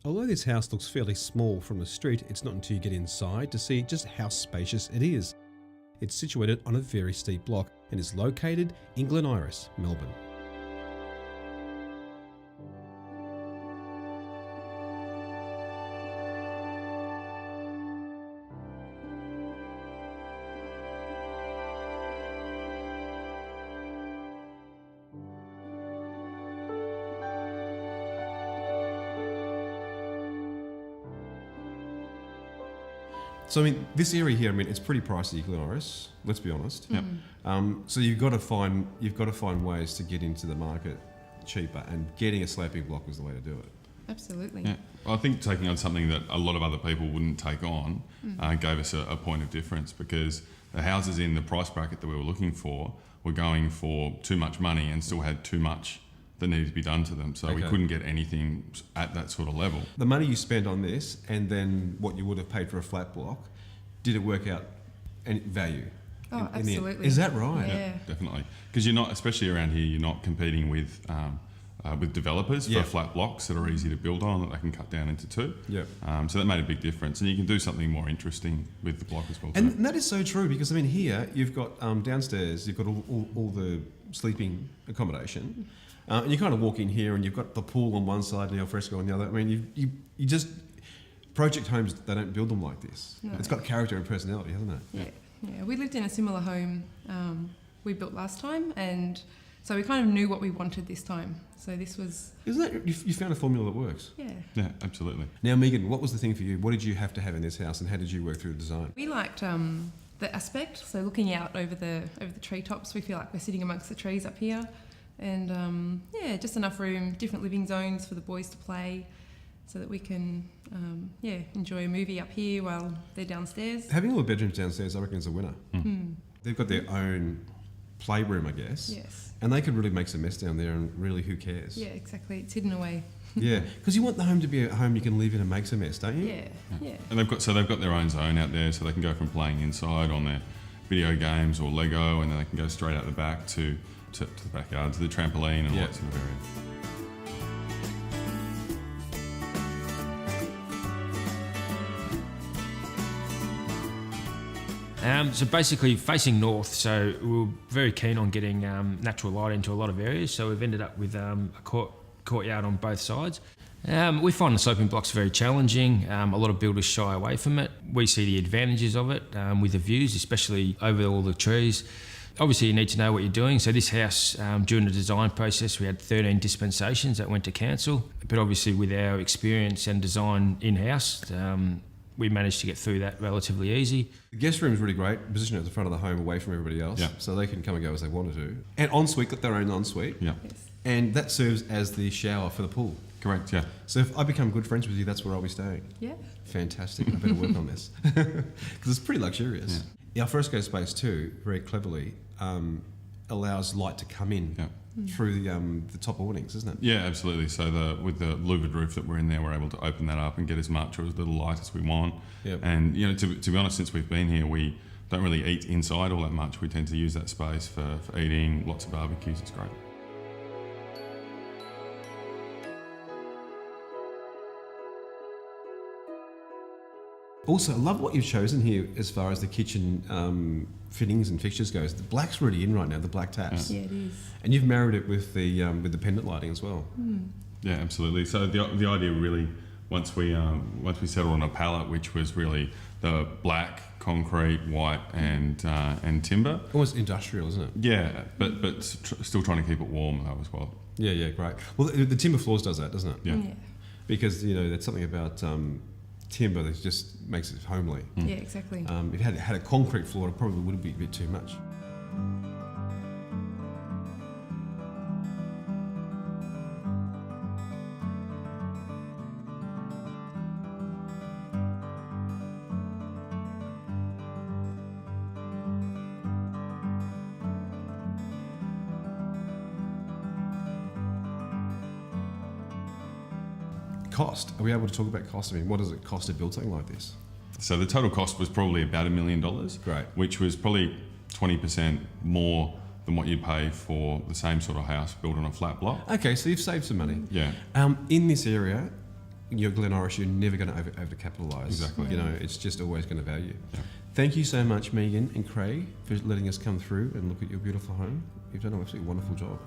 Although this house looks fairly small from the street, it's not until you get inside to see just how spacious it is. It's situated on a very steep block and is located in Glen Iris, Melbourne. So I mean, this area here, I mean, it's pretty pricey, Glen Iris. Let's be honest. Yep. So you've got to find ways to get into the market cheaper, and getting a sloping block was the way to do it. Absolutely. Yeah. I think taking on something that a lot of other people wouldn't take on gave us a point of difference, because the houses in the price bracket that we were looking for were going for too much money and still had too much that needed to be done to them. So we couldn't get anything at that sort of level. The money you spent on this and then what you would have paid for a flat block, did it work out any value? Oh, absolutely. Is that right? Yeah. Definitely. Because you're not, especially around here, you're not competing with developers for flat blocks that are easy to build on, that they can cut down into two. Yep. So that made a big difference, and you can do something more interesting with the block as well. And that is so true, because I mean, here you've got downstairs, you've got all the sleeping accommodation, and you kind of walk in here and you've got the pool on one side and the al fresco on the other. I mean, you just project homes, they don't build them like this. No. It's got character and personality, hasn't it? Yeah. We lived in a similar home we built last time, and so we kind of knew what we wanted this time. So this was... Isn't that... You found a formula that works? Yeah. Yeah, absolutely. Now, Megan, what was the thing for you? What did you have to have in this house, and how did you work through the design? We liked the aspect, so looking out over the treetops, we feel like we're sitting amongst the trees up here. And just enough room, different living zones for the boys to play, so that we can enjoy a movie up here while they're downstairs. Having all the bedrooms downstairs, I reckon, is a winner. They've got their own playroom, I guess. Yes. And they could really make some mess down there, and really, who cares? Yeah, exactly. It's hidden away. Yeah, because you want the home to be a home you can live in and make some mess, don't you? Yeah. And they've got their own zone out there, so they can go from playing inside on their video games or Lego, and then they can go straight out the back to the backyard, to the trampoline and all that sort of area. So basically facing north, so we were very keen on getting natural light into a lot of areas, so we've ended up with a courtyard on both sides. We find the sloping blocks very challenging. A lot of builders shy away from it. We see the advantages of it with the views, especially over all the trees. Obviously, you need to know what you're doing. So this house, during the design process, we had 13 dispensations that went to council. But obviously, with our experience and design in-house, we managed to get through that relatively easy. The guest room is really great, positioned at the front of the home away from everybody else, so they can come and go as they want to do. And ensuite, got their own ensuite. Yeah. Yes. And that serves as the shower for the pool. Correct, yeah. So if I become good friends with you, that's where I'll be staying. Yeah. Fantastic. I better work on this. Because it's pretty luxurious. The alfresco space too, very cleverly, allows light to come in through the top awnings, isn't it? Yeah, absolutely. So with the louvered roof that we're in there, we're able to open that up and get as much or as little light as we want. Yep. And to be honest, since we've been here, we don't really eat inside all that much. We tend to use that space for eating, lots of barbecues. It's great. Also, I love what you've chosen here as far as the kitchen fittings and fixtures goes. The black's really in right now, the black taps. Yeah, it is. And you've married it with the pendant lighting as well. Yeah, absolutely. So the idea really, once we settled on a palette, which was really the black, concrete, white, and timber. Almost industrial, isn't it? Yeah, but still trying to keep it warm though as well. Yeah, great. Well, the timber floors does that, doesn't it? Yeah. Because there's something about timber that just makes it homely. Yeah, exactly. If it had a concrete floor, it probably would be a bit too much. Cost. Are we able to talk about cost? I mean, what does it cost to build something like this? So the total cost was probably about $1 million. Great. Which was probably 20% more than what you'd pay for the same sort of house built on a flat block. Okay, so you've saved some money. Yeah. In this area, your Glen Iris, you're never going to over capitalise. Exactly. You know, it's just always going to value. Yeah. Thank you so much, Megan and Craig, for letting us come through and look at your beautiful home. You've done an absolutely wonderful job.